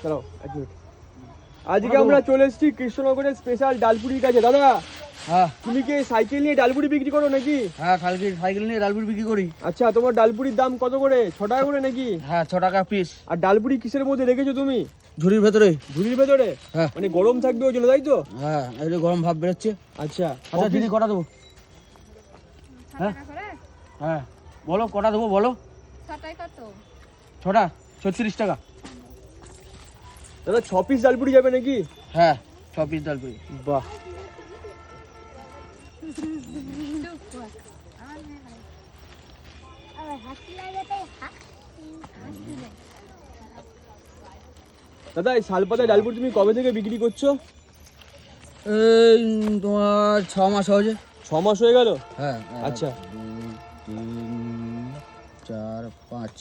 দাঁড়াও 1 মিনিট। আজকে আমরা চলে এসেছি কৃষ্ণনগরের স্পেশাল ডালপুরির কাছে। দাদা হ্যাঁ তুমি কি সাইকেল নিয়ে ডালপুরি বিক্রি করো নাকি? হ্যাঁ সাইকেল নিয়ে ডালপুরি বিক্রি করি। আচ্ছা, তোমার ডালপুরির দাম কত করে? 6 টাকা করে নাকি? হ্যাঁ 6 টাকা পিস। আর ডালপুরি কিসের মধ্যে রেখেছো তুমি? ঝুড়ির ভেতরে। ঝুড়ির ভেতরে? হ্যাঁ মানে গরম থাকবে ওই জন্য, তাই তো? হ্যাঁ এই যে গরম ভাব বেরোচ্ছে। আচ্ছা আচ্ছা দিদি কটা দেবো? হ্যাঁ হ্যাঁ বলো কটা দেবো বলো। ছটা 36 টাকা। দাদা 6 পিস ডালপুরি যাবে নাকি? হ্যাঁ 6 পিস ডালপুরি। বাহ, দাদা এই শালপাতায় ডালপুরি তুমি কবে থেকে বিক্রি করছো? এই তোমার 6 মাস হয়েছে। 6 মাস হয়ে গেল? হ্যাঁ আচ্ছা 2 3 4 5।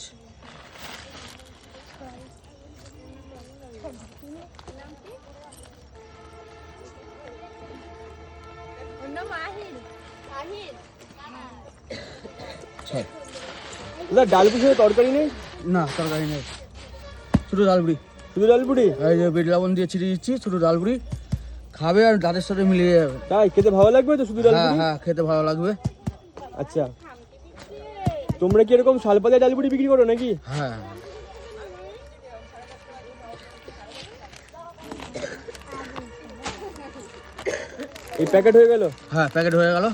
দাদা ডালপুরির সাথে তরকারি নেই? না তরকারি নেই, শুধু ডালপুরি। শুধু ডালপুরি? এই যে বিট লবণ দিয়ে ছিটিয়ে দিচ্ছি, শুধু ডালপুরি খাবে আর দাঁতের সাথে মিলিয়ে যাবে। তাই খেতে ভালো লাগবে তো শুধু হ্যাঁ ডালপুরি? হ্যাঁ খেতে ভালো লাগবে। আচ্ছা, তোমরা কি এরকম শালপাতায় ডালপুরি বিক্রি করো নাকি? হ্যাঁ এই প্যাকেট হয়ে গেল? হ্যাঁ প্যাকেট হয়ে গেল।